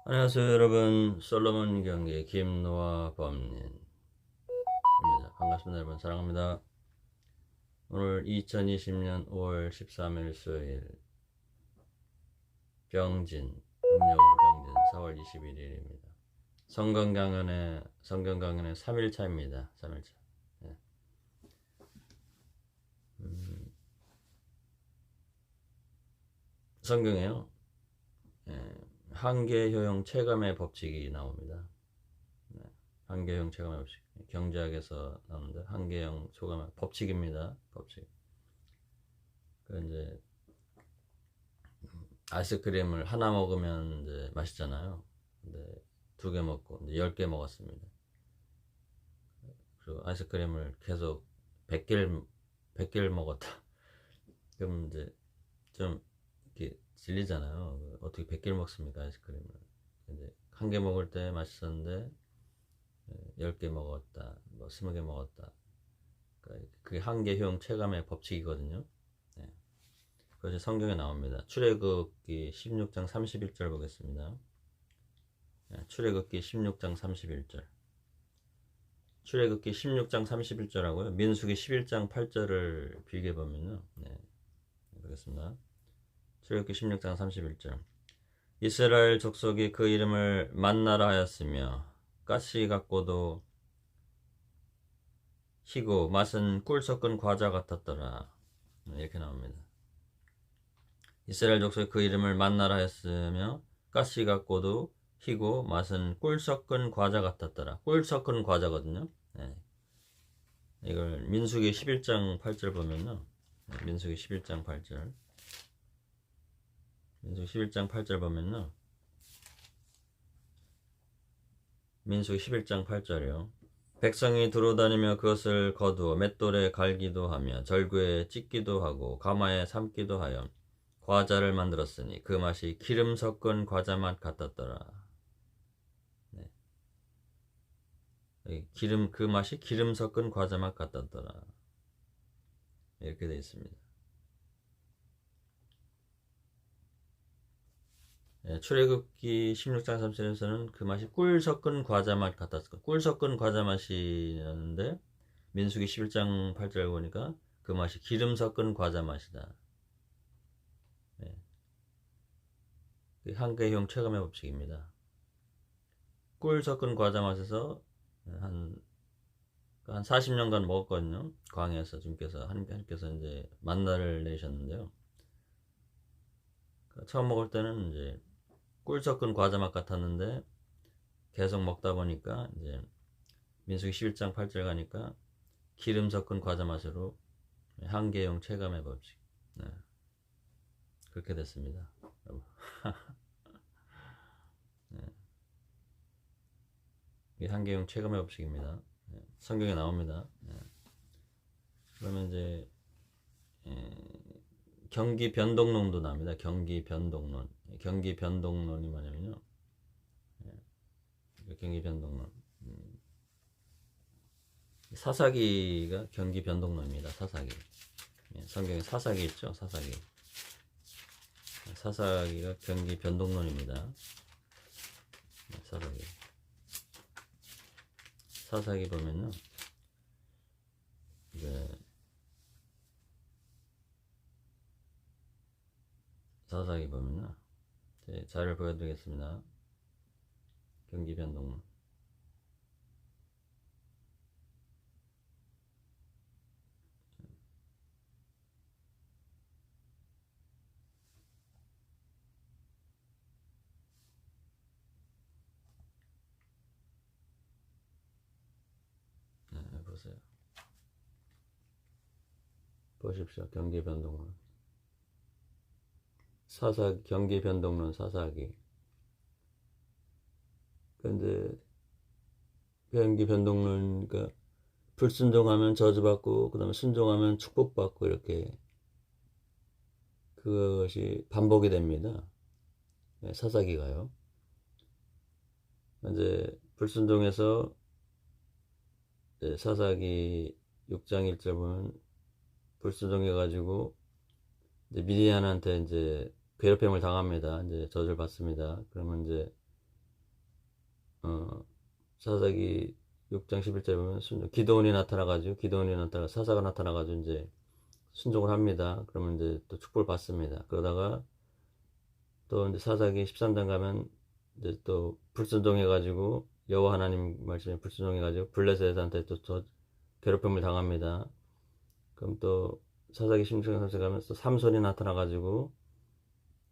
안녕하세요 여러분, 솔로몬 경기 김노아 범님입니다. 반갑습니다. 여러분 사랑합니다. 오늘 2020년 5월 13일 수요일, 병진 음력으로 병진 4월 21일입니다 성경강연의 3일차입니다 3일차. 네. 성경에요, 한계효용 체감의 법칙이 나옵니다. 한계형 체감의 법칙, 경제학에서 나오는데 한계형 체감의 법칙입니다. 법칙. 그 이제 아이스크림을 하나 먹으면 이제 맛있잖아요. 근데 2개 먹고 이제 10개 먹었습니다. 그리고 아이스크림을 계속 100개를 먹었다. 그럼 이제 좀 이렇게 질리잖아요. 어떻게 100개를 먹습니까, 아이스크림을. 근데 한 개 먹을 때 맛있었는데 10개 먹었다, 뭐 20개 먹었다. 그러니까 그게 한계효용 체감의 법칙이거든요. 네. 그것이 성경에 나옵니다. 출애굽기 16장 31절 보겠습니다. 출애굽기 16장 31절. 출애굽기 16장 31절하고요. 민수기 11장 8절을 비교해 보면요. 네. 보겠습니다. 출애굽기 16장 31절. 이스라엘 족속이 그 이름을 만나라 하였으며 가시 같고도 희고 맛은 꿀 섞은 과자 같았더라. 이렇게 나옵니다. 이스라엘 족속이 그 이름을 만나라 하였으며 가시 같고도 희고 맛은 꿀 섞은 과자 같았더라. 꿀 섞은 과자거든요. 네. 이걸 민수기 11장 8절 보면요. 민수기 11장 8절. 민수기 11장 8절 보면요. 민수기 11장 8절이요. 백성이 두루다니며 그것을 거두어 맷돌에 갈기도 하며 절구에 찢기도 하고 가마에 삶기도 하여 과자를 만들었으니 그 맛이 기름 섞은 과자 맛 같았더라. 네. 그 맛이 기름 섞은 과자 맛 같았더라. 이렇게 되어 있습니다. 출애굽기 16장 3절에서는 그 맛이 꿀 섞은 과자 맛 같았을 거예요. 꿀 섞은 과자 맛이었는데 민수기 11장 8절 보니까 그 맛이 기름 섞은 과자 맛이다. 네. 한계형 체감의 법칙입니다. 꿀 섞은 과자 맛에서 한 40년간 먹었거든요. 광야에서 주님께서 하나님께서 이제 만나를 내셨는데요. 처음 먹을 때는 이제 꿀 섞은 과자 맛 같았는데 계속 먹다 보니까 이제 민수기 11장 8절 가니까 기름 섞은 과자 맛으로 한계형 체감의 법칙. 네. 그렇게 됐습니다. 네. 이게 한계형 체감의 법칙입니다. 네. 성경에 나옵니다. 네. 그러면 이제 경기 변동론도 나옵니다. 경기 변동론. 경기 변동론이 뭐냐면요. 경기 변동론. 사사기가 경기 변동론입니다. 사사기. 성경에 사사기 있죠. 사사기. 사사기가 경기 변동론입니다. 사사기. 사사기 보면요. 사사기 보면요. 자료를 보여드리겠습니다. 경기 변동론. 네, 보세요. 보십시오. 경기 변동론. 경기 변동론 사사기. 근데 경기 변동론, 그러니까 불순종하면 저주받고 그다음에 순종하면 축복받고 이렇게 그것이 반복이 됩니다. 네, 사사기가요. 이제 불순종해서 사사기 6장 1절 보면 불순종해가지고 이제 미디안한테 이제 괴롭힘을 당합니다. 이제 저주를 받습니다. 그러면 이제 사사기 6장 11절에 보면 기드온이 나타나가지고 사사가 나타나가지고 이제 순종을 합니다. 그러면 이제 또 축복을 받습니다. 그러다가 또 이제 사사기 13장 가면 이제 또 불순종해가지고 여호와 하나님 말씀에 불순종해가지고 블레셋한테 또 괴롭힘을 당합니다. 그럼 또 사사기 16장 가면 또 삼손이 나타나가지고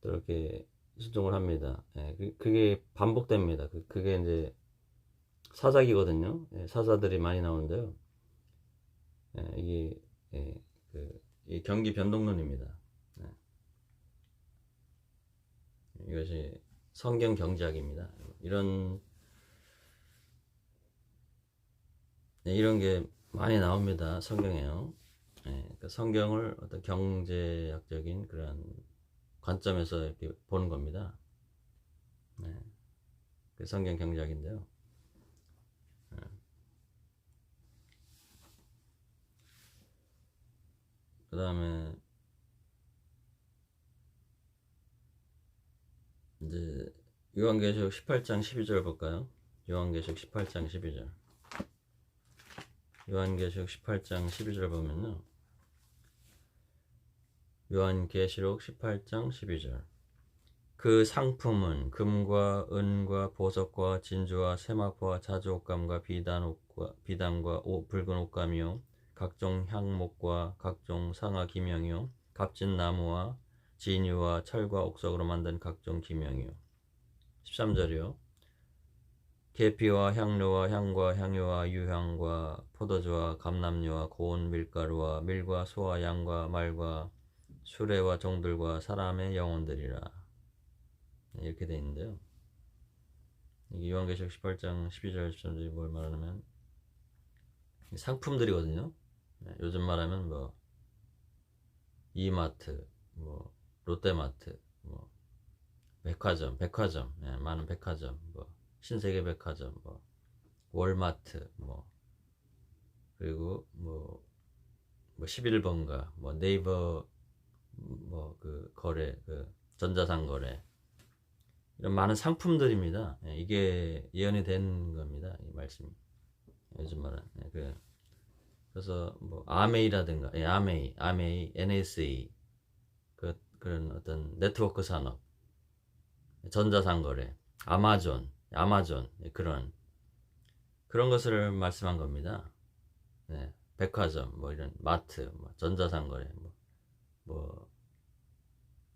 또 이렇게 순종을 합니다. 예, 그게 반복됩니다. 그게 이제 사사기거든요. 예, 사사들이 많이 나오는데요. 예, 이게 예, 이 경기 변동론입니다. 예. 이것이 성경 경제학입니다. 이런 게 많이 나옵니다. 성경에요. 예, 그러니까 성경을 어떤 경제학적인 그런 관점에서 이렇게 보는 겁니다. 예, 그 성경 경제학인데요. 예. 그 다음에 이제 요한계시록 18장 12절 볼까요? 요한계시록 18장 12절. 요한계시록 18장 12절 보면요. 요한계시록 18장 12절. 그 상품은 금과 은과 보석과 진주와 세마포와 자주옥감과 비단과 붉은 옷감이요 각종 향목과 각종 상아 기명이요 값진 나무와 진유와 철과 옥석으로 만든 각종 기명이요. 13절이요. 계피와 향료와 향과 향유와 유향과 포도주와 감람류와 고운 밀가루와 밀과 소와 양과 말과 수레와 종들과 사람의 영혼들이라. 이렇게 되어 있는데요. 이게 요한계시록 18장 12절 13절이 뭘 말하냐면 상품들이거든요. 요즘 말하면 뭐 이마트, 뭐 롯데마트, 뭐 백화점, 많은 백화점, 뭐 신세계 백화점, 뭐 월마트, 뭐 그리고 뭐 11번가, 뭐 네이버 뭐 그 거래, 그 전자상 거래, 이런 많은 상품들입니다. 이게 예언이 된 겁니다. 이 말씀이. 요즘 말은. 그래서 뭐 아메이라든가, 아메이, NSA, 그런 어떤 네트워크 산업, 전자상 거래, 아마존, 그런 것을 말씀한 겁니다. 네, 백화점, 뭐 이런 마트, 뭐 전자상 거래, 또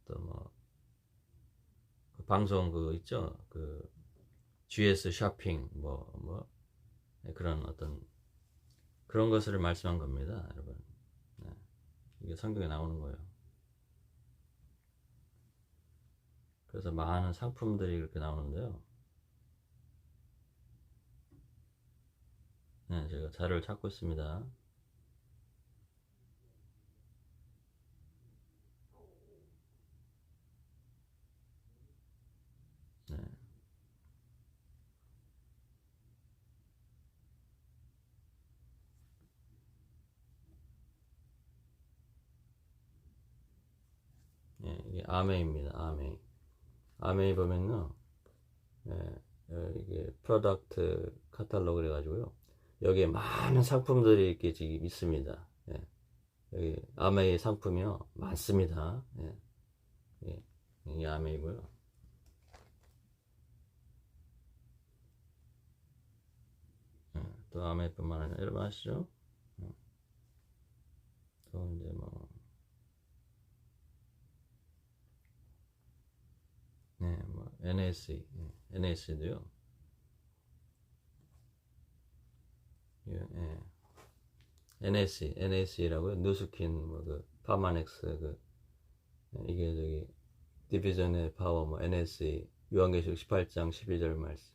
뭐 방송 있죠, GS 쇼핑, 그런 어떤 그런 것을 말씀한 겁니다, 여러분. 네, 이게 성경에 나오는 거예요. 그래서 많은 상품들이 이렇게 나오는데요. 네, 제가 자료를 찾고 있습니다. 네. 예, 이게 아메이입니다. 아메이 보면요. 예, 이게 프로덕트 카탈로그 그래가지고요. 여기에 많은 상품들이 이렇게 지금 있습니다. 예, 여기 아메이 상품이요. 많습니다. 예, 예, 이게 아메이고요. 예, 또 아메이뿐만 아니라 여러분 아시죠? 또 이제 NSC, NSC도요. 예, NSC라고요. 누스킨, 파마넥스, 이게 저기 디비전의 파워, NSC, 요한계시록 18장 12절 말씀.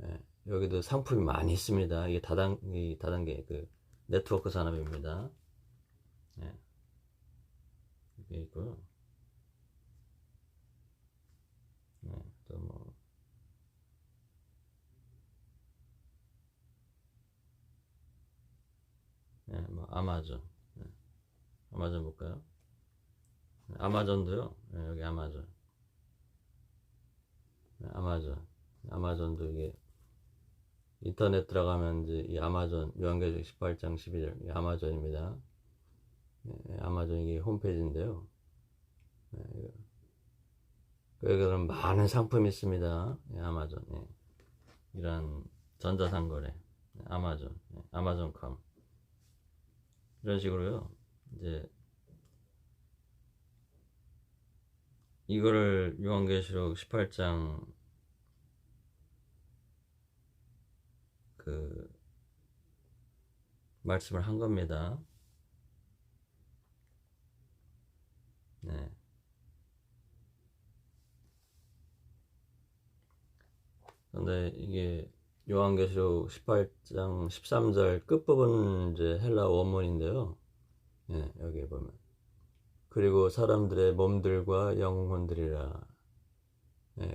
예, 여기도 상품이 많이 있습니다. 이게 다단계 네트워크 산업입니다. 예, 이게 있고요. 또 아마존. 아마존 볼까요? 아마존도요. 여기 아마존. 아마존도 이게 인터넷 들어가면 이제 이 아마존 요한계시록 18장 12절 이 아마존입니다. 아마존 이게 홈페이지인데요. 여기는 많은 상품이 있습니다. 아마존 이런 전자상거래 아마존 아마존컴 이런 식으로요. 이제 이거를 요한계시록 18장 그 말씀을 한 겁니다. 네. 근데 이게 요한계시록 18장 13절 끝부분 이제 헬라 원문인데요. 여기 보면 그리고 사람들의 몸들과 영혼들이라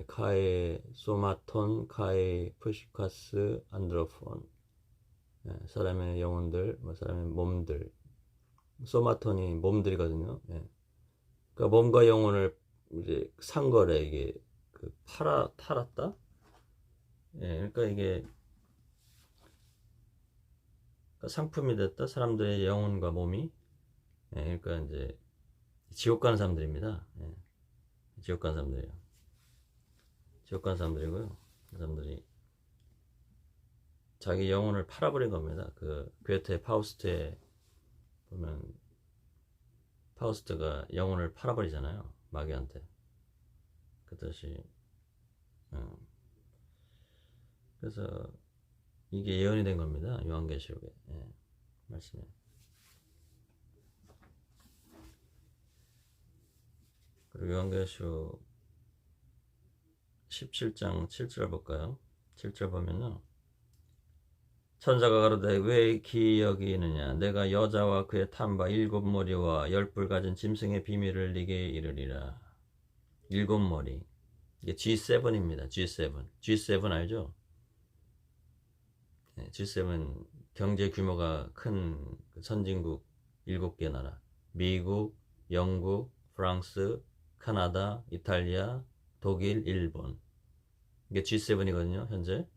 카에 소마톤 카에 푸시카스 안드로폰 사람의 영혼들 사람의 몸들 소마톤이 몸들이거든요. 그러니까 몸과 영혼을 이제 산 거래 이게 그 팔았다. 그러니까 이게 상품이 됐다. 사람들의 영혼과 몸이 그러니까 이제 지옥 가는 사람들입니다. 지옥 가는 사람들이에요. 지옥 가는 사람들이고요. 그 사람들이 자기 영혼을 팔아버린 겁니다. 그 괴테 파우스트에 보면 파우스트가 영혼을 팔아버리잖아요. 마귀한테. 그 뜻이 그래서 이게 예언이 된 겁니다. 요한계시록에 말씀에. 그리고 요한계시록 17장 7절 볼까요? 7절 보면요. 천사가 가로되 왜 기이 여기느냐 내가 여자와 그의 탐바 7머리와 10뿔 가진 짐승의 비밀을 네게 이르리라. 7머리 이게 G7입니다. G7 알죠? G7 경제 규모가 큰 선진국 7개 나라 미국, 영국, 프랑스, 카나다, 이탈리아, 독일, 일본 이게 G7이거든요. 현재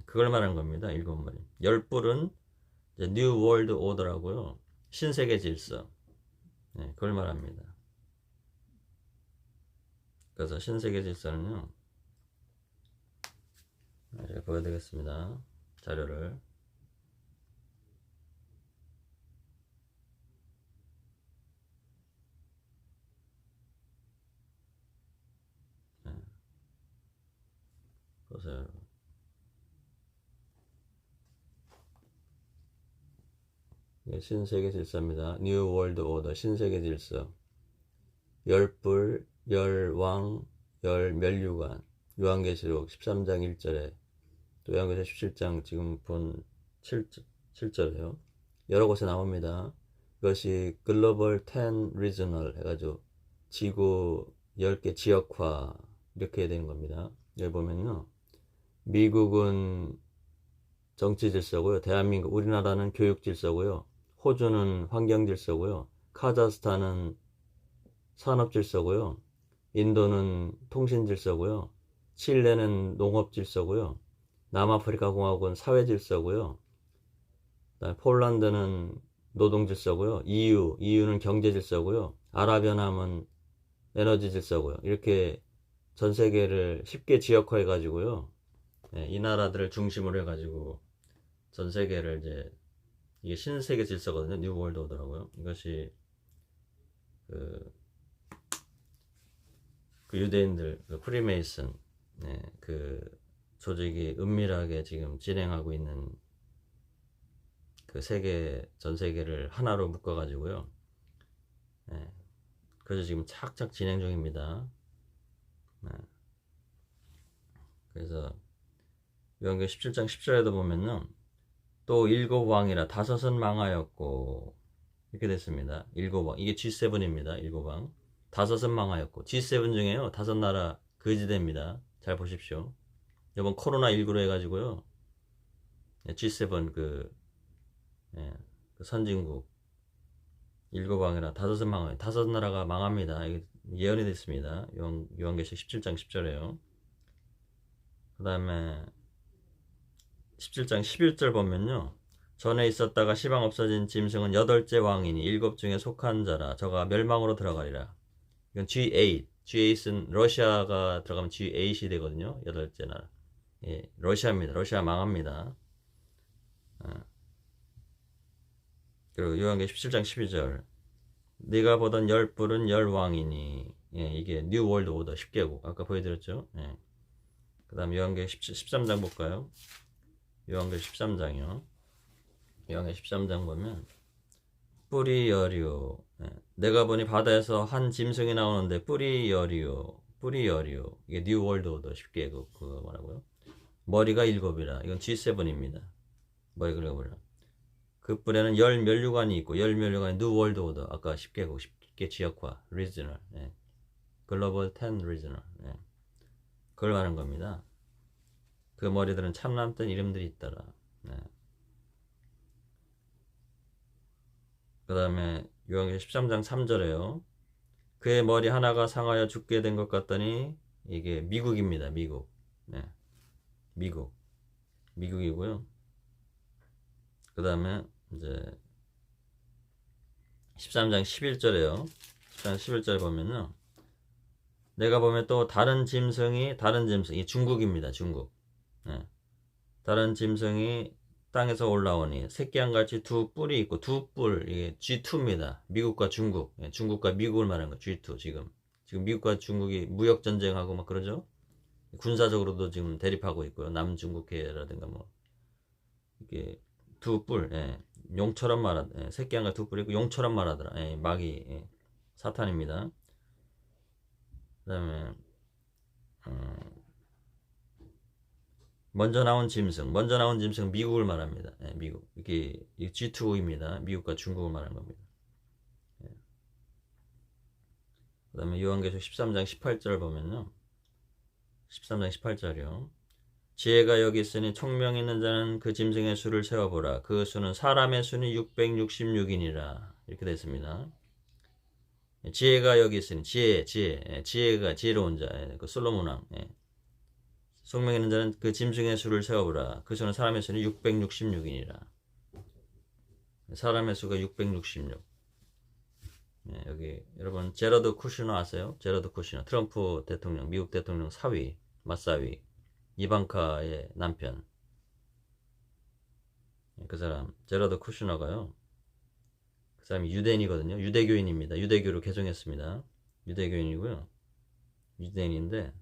그걸 말하는 겁니다. 7머리 10뿔은 뉴 월드 오더라고요. 신세계 질서 그걸 말합니다. 그래서 신세계 질서는요 제가 보여드리겠습니다. 자료를 보세요. 신세계 질서입니다. 뉴 월드 오더 신세계 질서 10뿔, 10왕, 10면류관 요한계시록 13장 1절에 또 요한계시록 17장 지금 본 7절에요. 여러 곳에 나옵니다. 이것이 글로벌 10 리저널 해가지고 지구 10개 지역화 이렇게 되는 겁니다. 여기 보면요. 미국은 정치 질서고요. 대한민국 우리나라는 교육 질서고요. 호주는 환경 질서고요. 카자흐스탄은 산업 질서고요. 인도는 통신 질서고요. 칠레는 농업 질서고요. 남아프리카 공화국은 사회 질서고요. 폴란드는 노동 질서고요. EU는 경제 질서고요. 아랍연합은 에너지 질서고요. 이렇게 전 세계를 쉽게 지역화해 가지고요. 이 나라들을 중심으로 해 가지고 전 세계를 이제 이게 신세계 질서거든요. 뉴 월드 오더라고요. 이것이 그 유대인들 프리메이슨 그 조직이 은밀하게 지금 진행하고 있는 그 전 세계를 하나로 묶어 가지고요. 그래서 지금 착착 진행 중입니다. 그래서 요한계시록 17장 10절에도 보면은 또 7왕이라 5은 망하였고 이렇게 됐습니다. 7왕 이게 G7입니다. 7왕 5은 망하였고 G7 중에요 5나라 거지됩니다. 잘 보십시오. 이번 코로나19로 해가지고요 G7 그 선진국 7왕이라 5은 망하요 5나라가 망합니다. 이게 예언이 됐습니다. 요한계시록 17장 10절에요. 그 다음에 17장 11절 보면요. 전에 있었다가 시방 없어진 짐승은 8째 왕이니 7 중에 속한 자라. 저가 멸망으로 들어가리라. 이건 G8. G8은 러시아가 들어가면 G8이 되거든요. 8째 나라. 예, 러시아입니다. 러시아 망합니다. 그리고 요한계 17장 12절. 네가 보던 10뿔은 10왕이니. 예, 이게 뉴 월드 오더 10개국. 아까 보여드렸죠. 예. 그 다음 요한계 13장 볼까요? 요한계 13장이요. 요한계 13장 보면 뿔이 여리오. 예. 내가 보니 바다에서 한 짐승이 나오는데 뿔이 여리오. 뿔이 여리오. 이게 뉴 월드 오더 10개국. 그거 뭐라고요? 머리가 7이라. 이건 G7입니다. 머리가 7이라. 그 뿔에는 10면류관이 있고 10면류관이 뉴 월드 오더. 아까 10개국 10개 지역화. 리저널. 예. 글로벌 10 리저널. 예. 그걸 말하는 겁니다. 그 머리들은 참남던 이름들이 있더라. 네. 그 다음에 요한계시록 13장 3절에요. 그의 머리 하나가 상하여 죽게 된 것 같더니 이게 미국입니다. 미국. 네. 미국이고요. 그 다음에 이제 13장 11절에요. 13장 11절에 보면요. 내가 보면 또 다른 짐승, 이 중국입니다. 중국. 네. 다른 짐승이 땅에서 올라오니 새끼양같이 두 뿔이 있고 두 뿔, 이게 G2입니다. 미국과 중국. 예, 중국과 미국을 말하는 거 G2 지금 미국과 중국이 무역 전쟁하고 막 그러죠. 군사적으로도 지금 대립하고 있고요. 남중국해라든가 뭐 이게 두 뿔, 예, 용처럼 말하, 예, 새끼양과 두 뿔이 있고 용처럼 말하더라. 예, 마귀, 예, 사탄입니다. 그다음에 먼저 나온 짐승 미국을 말합니다. 예, 미국. 이게 G2입니다. 미국과 중국을 말하는 겁니다. 예. 그 다음에 요한계시록 13장 18절 보면요. 13장 18절이요. 지혜가 여기 있으니 총명 있는 자는 그 짐승의 수를 세어보라. 그 수는 사람의 수는 666이니라. 이렇게 되어 있습니다. 지혜가 여기 있으니 지혜가 지혜로운 자. 그 솔로몬 왕. 총명 있는 자는 그 짐승의 수를 세어보라. 그 수는 사람의 수는 666이니라. 사람의 수가 666. 네, 여기 여러분 제러드 쿠시너 아세요? 제러드 쿠시너, 트럼프 대통령, 미국 대통령 사위, 맞사위, 이방카의 남편. 그 사람 제러드 쿠시너가요. 그 사람이 유대인이거든요. 유대교인입니다. 유대교로 개종했습니다. 유대교인이고요. 유대인인데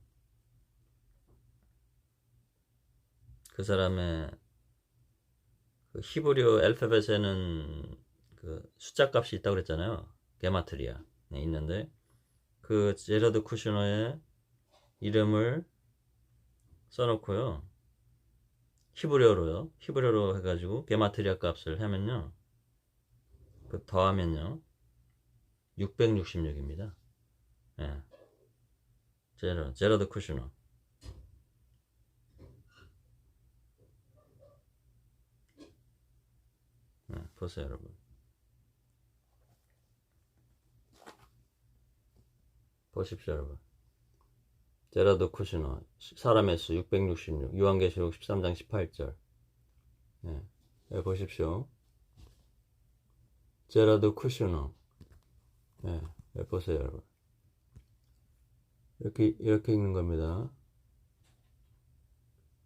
그 사람의 그 히브리어 알파벳에는 그 숫자 값이 있다고 그랬잖아요. 게마트리아. 네, 있는데 그 제러드 쿠시너의 이름을 써놓고요. 히브리어로 해가지고 게마트리아 값을 하면요. 그 더하면요. 666입니다. 예. 제러드 쿠시너. 보세요, 여러분. 보십시오, 여러분. 제러드 쿠시너, 사람의 수 666, 요한계시록 13장 18절. 예, 여기 보십시오. 제러드 쿠시너. 예, 여기 보세요, 여러분. 이렇게 읽는 겁니다.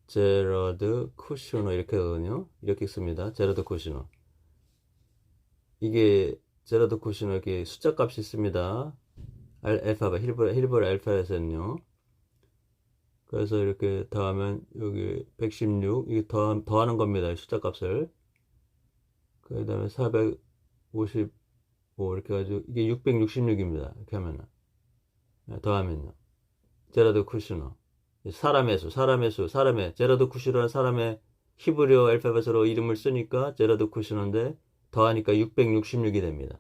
제러드 쿠시너 이렇게 하거든요. 이렇게 읽습니다. 제러드 쿠시너. 이게 제러드 쿠시너 이렇게 숫자 값이 있습니다. 알파벳, 힐브리 알파벳은요. 그래서 이렇게 더하면 여기 116 이게 더하는 겁니다. 숫자 값을. 그 다음에 455 이렇게 해가지고 이게 666입니다. 이렇게 하면은 더하면요. 제러드 쿠시너. 사람의 제러드 쿠시너는 사람의 히브리어 알파벳으로 이름을 쓰니까 제러드 쿠시너인데 더하니까 666이 됩니다.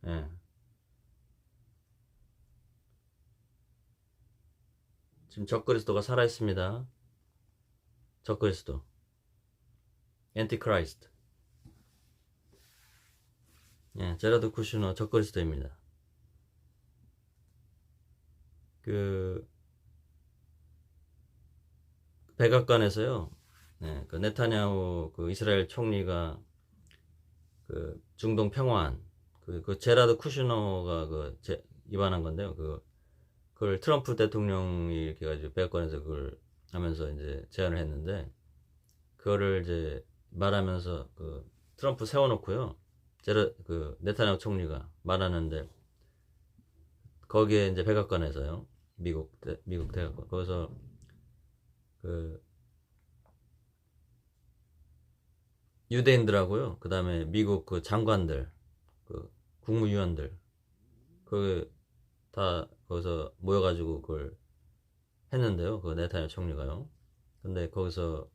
예. 지금 적그리스도가 살아있습니다. 적그리스도. 엔티크라이스트. 예, 제러드 쿠시너 적그리스도입니다. 백악관에서요. 네, 그 네타냐후 그 이스라엘 총리가 그 중동 평화안 그 제라드 쿠슈너가 입안한 건데요. 그걸 트럼프 대통령이 이렇게 가지고 백악관에서 그걸 하면서 이제 제안을 했는데 그거를 이제 말하면서 그 트럼프 세워놓고요. 그 네타냐후 총리가 말하는데 거기에 이제 백악관에서요. 미국 대학관 거기서 그 유대인들하고요. 그 다음에 미국 그 장관들, 그 국무위원들, 그 다 거기서 모여가지고 그걸 했는데요. 그 네타냐후 총리가요. 근데 거기서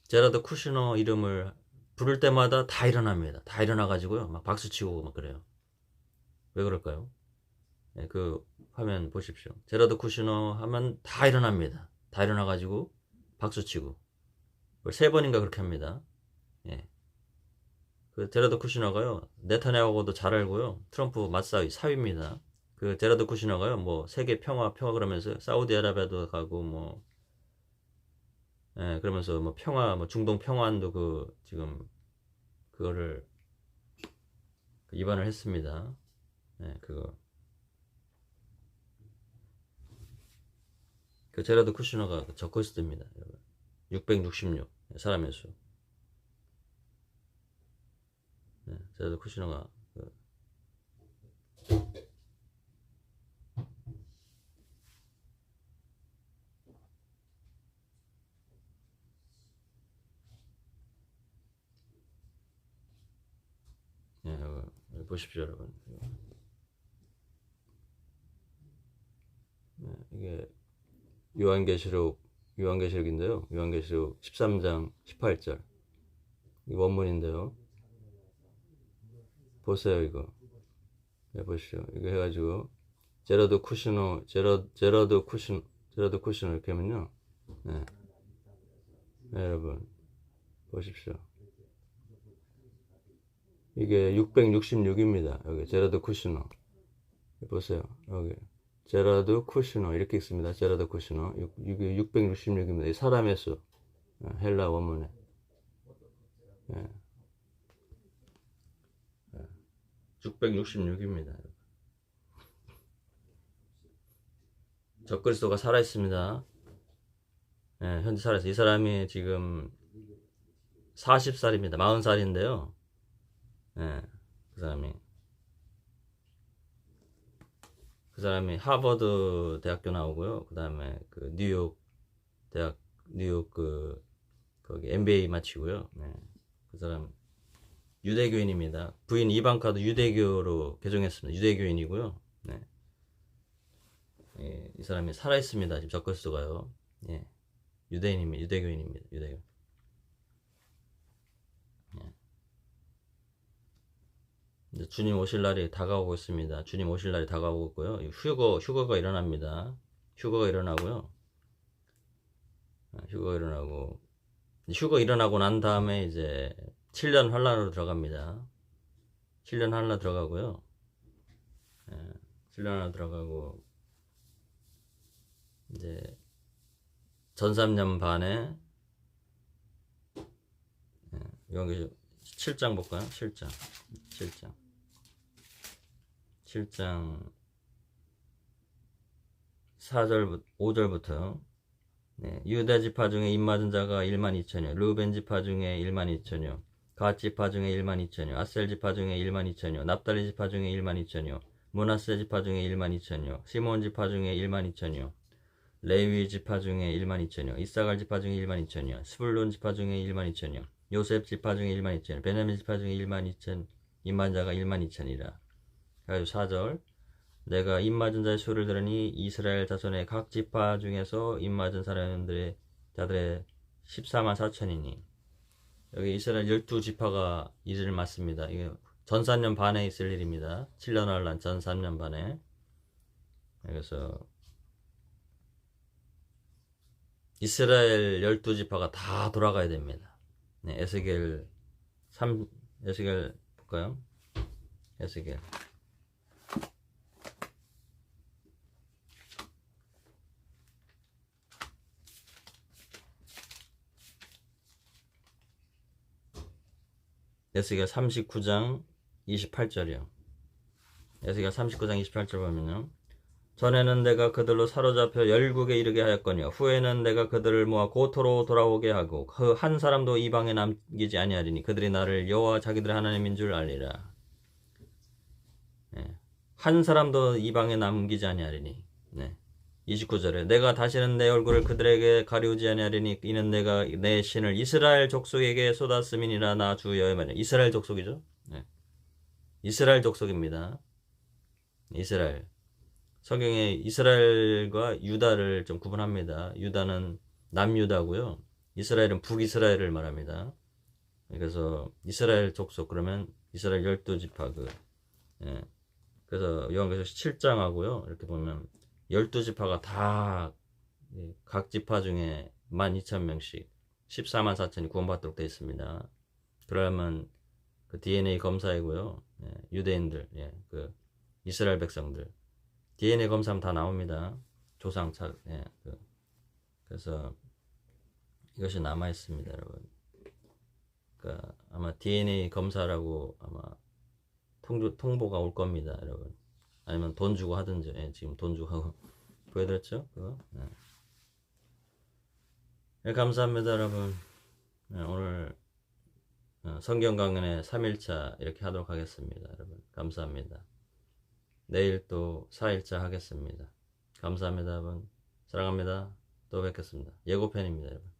제라드 쿠시너 이름을 부를 때마다 다 일어납니다. 다 일어나가지고요. 막 박수 치고 막 그래요. 왜 그럴까요? 네, 그 화면 보십시오. 제라드 쿠시너 하면 다 일어납니다. 다 일어나가지고 박수 치고. 그걸 3번인가 그렇게 합니다. 예. 그 제라드 쿠시너가요. 네타냐후하고도 잘 알고요. 트럼프 맞사위 사위입니다. 그 제라드 쿠시너가요. 뭐 세계 평화 그러면서 사우디아라비아도 가고 뭐 예, 그러면서 뭐 평화 뭐 중동 평화안도 지금 그거를 입안을 했습니다. 예, 그 제라드 쿠시너가 적그리스도입니다. 666 사람의 수. 예, 제라드 쿠시너가 예, 보십시오, 여러분. 예, 이게 요한계시록인데요. 요한계시록 13장 18절. 이 원문인데요. 보세요, 이거. 네, 보시죠. 이거 해가지고, 제러드 쿠시노 이렇게 하면요. 네. 네, 여러분. 보십시오. 이게 666입니다. 여기, 제러드 쿠시노. 보세요. 여기. 제러드 쿠시노. 이렇게 있습니다. 제러드 쿠시노. 이게 666입니다. 이 사람의 수. 헬라 원문에. 네. 666입니다. 적그리스도가 살아있습니다. 예, 현재 살아있어요. 이 사람이 지금 40살입니다. 40살인데요. 예, 그 사람이 하버드 대학교 나오고요. 그 다음에 뉴욕 거기 MBA 마치고요. 네, 그 사람 유대교인입니다. 부인 이방카도 유대교로 개종했습니다. 유대교인이고요. 네. 예, 이 사람이 살아있습니다. 지금 적그리스도가요. 예. 유대교인입니다. 유대교. 예. 이제 주님 오실 날이 다가오고 있습니다. 주님 오실 날이 다가오고 있고요. 휴거가 일어납니다. 휴거가 일어나고요. 휴거 일어나고 난 다음에 이제 7년 환란으로 들어갑니다. 7년 환란 들어가고요. 7년 환란 들어가고 이제 전 3년 반에 여기 7장 볼까요? 7장 5절부터 네, 유다 지파 중에 입맞은 자가 1만 2천여, 르벤 지파 중에 1만 2천여, 갓 지파 중에 1만 2천여, 아셀 지파 중에 1만 2천여, 납달리 지파 중에 1만 2천여, 므낫세 지파 중에 1만 2천여, 시몬 지파 중에 1만 2천여, 레위 지파 중에 1만 2천여, 이사갈 지파 중에 1만 2천여, 스불론 지파 중에 1만 2천여, 요셉 지파 중에 1만 2천여, 베냐민 지파 중에 1만 2천, 입맞은 자가 1만 2천이라. 그래서 4절 내가 입맞은 자의 수를 들으니 이스라엘 자손의 각 지파 중에서 입맞은 자들의 14만 4천이니 여기 이스라엘 12지파가 이를 맞습니다. 이게 전 3년 반에 있을 일입니다. 7년 환란 전 3년 반에. 그래서 이스라엘 12지파가 다 돌아가야 됩니다. 네, 에스겔 볼까요? 에스겔 에스겔 39장 28절이요. 에스겔 39장 28절 보면요. 전에는 내가 그들로 사로잡혀 열국에 이르게 하였거니와 후에는 내가 그들을 모아 고토로 돌아오게 하고 그 한 사람도 이방에 남기지 아니하리니 그들이 나를 여호와 자기들의 하나님인 줄 알리라. 네. 한 사람도 이방에 남기지 아니하리니. 네. 29절에 내가 다시는 내 얼굴을 그들에게 가리우지 아니하리니 이는 내가 내 신을 이스라엘 족속에게 쏟았음이니라. 나 주 여호와의 말이니라. 이스라엘 족속이죠. 네. 이스라엘 족속입니다. 이스라엘. 성경에 이스라엘과 유다를 좀 구분합니다. 유다는 남유다고요. 이스라엘은 북이스라엘을 말합니다. 그래서 이스라엘 족속 그러면 이스라엘 12지파 예. 그래서 요한계시록 7장하고요. 이렇게 보면 12지파가 다 각 지파 중에 12,000명씩 14만 4천이 구원받도록 되어 있습니다. 그러면 그 DNA 검사이고요. 예. 유대인들, 예. 그 이스라엘 백성들 DNA 검사하면 다 나옵니다. 조상차, 예, 그래서 이것이 남아 있습니다, 여러분. 그러니까 아마 DNA 검사라고 아마 통보가 올 겁니다, 여러분. 아니면 돈 주고 하든지, 예, 지금 돈 주고 하고 보여드렸죠, 그거. 예. 예, 감사합니다, 여러분. 예, 오늘 성경 강연의 3일차 이렇게 하도록 하겠습니다, 여러분. 감사합니다. 내일 또 4일차 하겠습니다. 감사합니다, 여러분. 사랑합니다. 또 뵙겠습니다. 예고편입니다, 여러분.